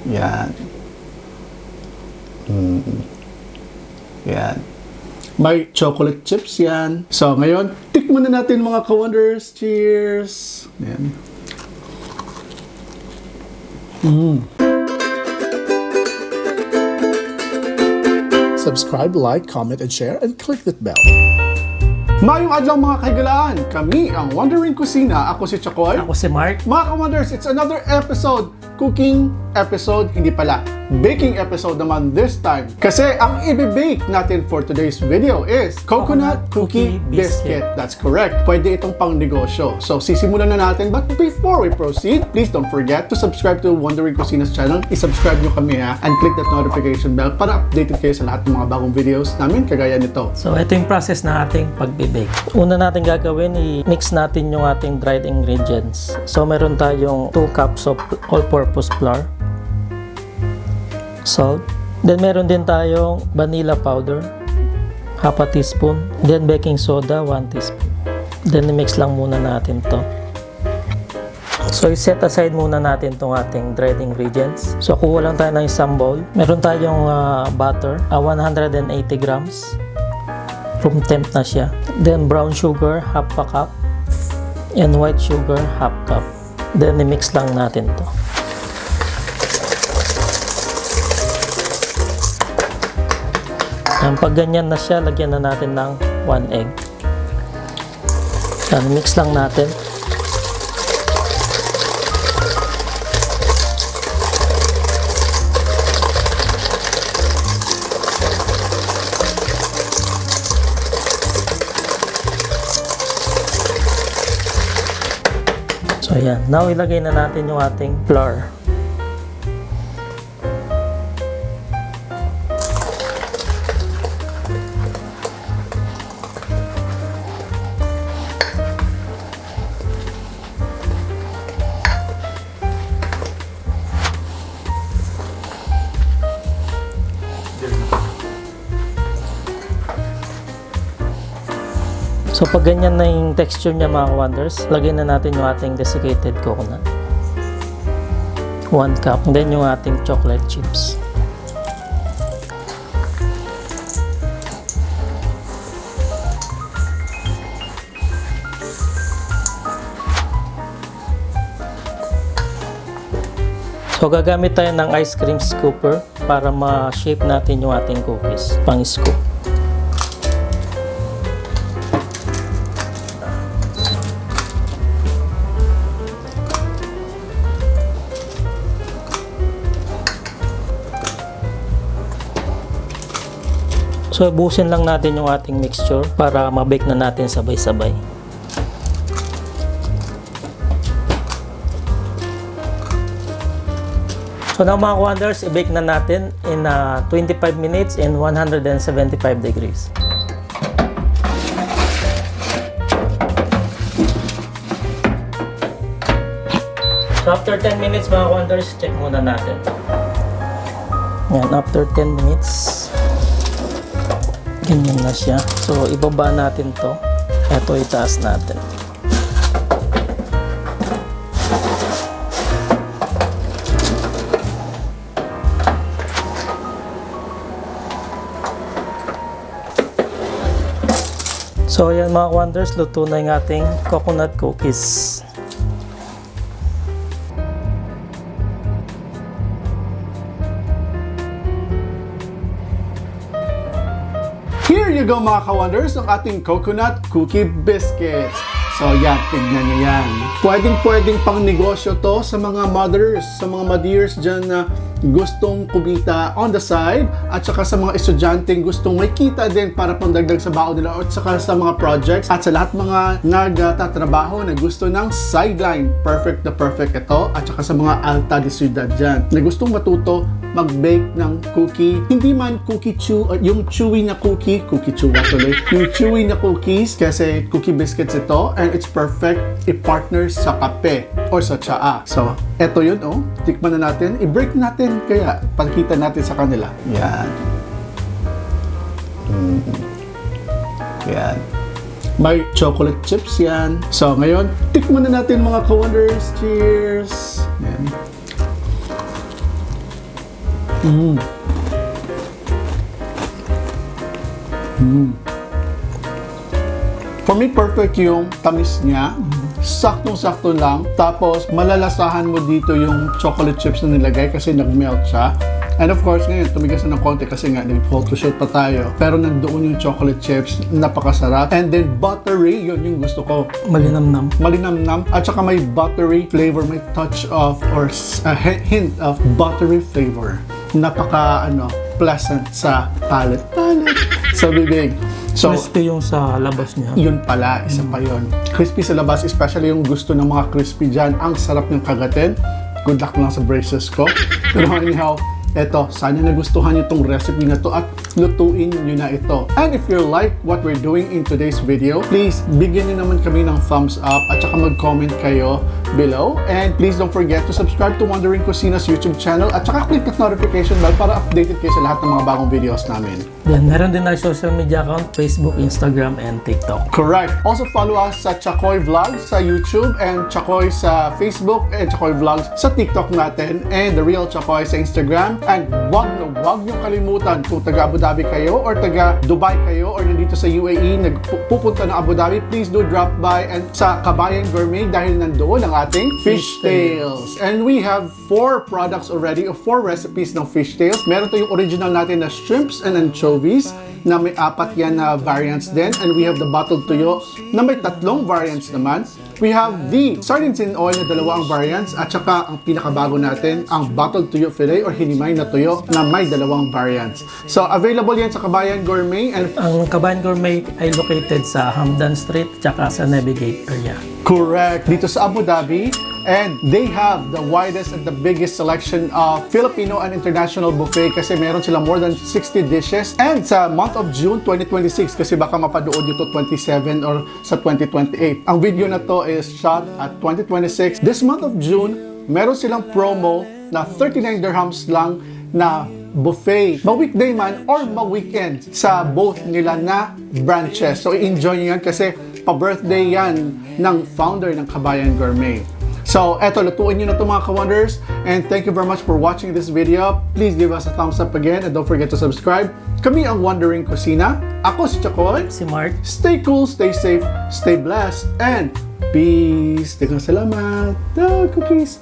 Yan. Yan. May chocolate chips yan. So, ngayon, tikman na natin mga ka-wonders. Cheers! Yan. Subscribe, like, comment, and share, and click that bell. Mayong adlaw mga kaigalaan, kami ang Wondering Kusina. Ako si Chakoy. Ako si Mark. Mga ka-wonders, it's another episode. Cooking episode, hindi pala. Baking episode naman this time. Kasi ang i-bake natin for today's video is Coconut Cookie Biscuit. That's correct. Pwede itong pang negosyo. So sisimulan na natin. But before we proceed, please don't forget to subscribe to Wondering Kusina's channel. I-subscribe nyo kami ha. And click that notification bell para updated kayo sa lahat ng mga bagong videos namin kagaya nito. So ito yung process na ating pagbe-bake. Una natin gagawin, i-mix natin yung ating dried ingredients. So meron tayong 2 cups of all-purpose flour, salt, then meron din tayong vanilla powder, half a teaspoon, then baking soda, 1 teaspoon. Then i-mix lang muna natin to. So i-set aside muna natin tong ating dried ingredients. So kuha lang tayo ng isang bowl. Meron tayong butter, 180 grams. Room temp na siya. Then brown sugar, half a cup. And white sugar, half cup. Then i-mix lang natin to. Yan, pag ganyan na siya, lagyan na natin ng 1 egg. Yan, mix lang natin. So yan, now ilagay na natin yung ating flour. So pag ganyan na yung texture niya mga wonders, lagyan na natin yung ating desiccated coconut. 1 cup. And then yung ating chocolate chips. So gagamit tayo ng ice cream scooper para ma-shape natin yung ating cookies pang scoop. So, buhusin lang natin yung ating mixture para ma-bake na natin sabay-sabay. So, now mga wonders, i-bake na natin in 25 minutes in 175 degrees. So, after 10 minutes mga wonders, check muna natin. Yan, after 10 minutes. Ganyan na siya. So, ibaba natin to. Ito, itaas natin. So, ayan mga wonders, luto na yung ating coconut cookies. Here you go mga ka-wonders, ang ating coconut cookie biscuits. So yan, tignan nyo yan. Pwedeng pang negosyo to sa mga mothers, sa mga ma-dears dyan na gustong kumita on the side at saka sa mga estudyanteng gustong may kita din para pandagdag sa baon nila at saka sa mga projects at sa lahat mga nagtatrabaho na gusto ng sideline. Perfect na perfect ito at saka sa mga alta de ciudad dyan na gustong matuto mag-bake ng cookie. Hindi man cookie yung chewy na cookie chewy tuloy. Yung chewy na cookies kasi cookie biscuits ito and it's perfect i-partner sa kape or sa tsaa. So, eto yun oh. Tikman na natin. I-break natin kaya pagkita natin sa kanila. Yan. Yan. May chocolate chips yan. So, ngayon, tikman na natin mga ka-wonders. Cheers! Yan. For me, perfect yung tamis niya. Saktong-sakto lang. Tapos, malalasahan mo dito yung chocolate chips na nilagay kasi nag-melt siya. And of course, ngayon, tumigas na ng konti kasi nga, nag-photoshoot pa tayo. Pero nandoon yung chocolate chips, napakasarap. And then, buttery, yun yung gusto ko. Malinamnam. Malinamnam. At saka may buttery flavor, may touch of, or a hint of buttery flavor. Napaka, pleasant sa palate. Sa bibig. So, Crispy yung sa labas niya. yun pala, isa pa yun. Crispy sa labas, especially yung gusto ng mga crispy dyan. Ang sarap ng kagatin. Good luck lang sa braces ko. Pero anyhow, eto, sana nagustuhan niyo itong recipe na to at lutuin niyo na ito. And if you like what we're doing in today's video, please bigyan niyo naman kami ng thumbs up at saka mag-comment kayo below. And please don't forget to subscribe to Wandering Cocina's YouTube channel at saka click that notification bell para updated kayo sa lahat ng mga bagong videos namin. Then, meron din na social media account, Facebook, Instagram, and TikTok. Correct. Also follow us sa Chakoy Vlogs sa YouTube and Chakoy sa Facebook and Chakoy Vlogs sa TikTok natin and The Real Chakoy sa Instagram. And wag niyong kalimutan kung taga Abu Dhabi kayo or taga Dubai kayo or nandito sa UAE nagpupunta ng Abu Dhabi, please do drop by and sa Kabayan Gourmet dahil nandoon ang ating fish tails. And we have 4 products already, or 4 recipes ng fish tails. Meron to yung original natin na shrimps and anchovies na may 4 yan na variants din. And we have the bottled tuyo na may 3 variants naman. We have the sardines in oil na 2 ang variants at saka ang pinakabago natin, ang bottled tuyo fillet or hinimay na tuyo na may 2 variants. So available yan sa Kabayan Gourmet and Ang Kabayan Gourmet ay located sa Hamdan Street tsaka sa Navigate area. correct dito sa Abu Dhabi. And they have the widest and the biggest selection of Filipino and international buffet kasi meron sila more than 60 dishes. And sa month of June 2026, kasi baka mapanood nyo to 27 or sa 2028. Ang video na to is shot at 2026. This month of June, meron silang promo na 39 dirhams lang na buffet, ma-weekday man or ma-weekend sa both nila na branches. So i-enjoy nyo yan kasi pa-birthday yan ng founder ng Kabayan Gourmet. So, eto, lutuin nyo na ito mga ka-wonders. And thank you very much for watching this video. Please give us a thumbs up again and don't forget to subscribe. Kami ang Wandering Cocina. Ako si Chakoy. Si Mark. Stay cool, stay safe, stay blessed, and peace. Daghang salamat. Cookies.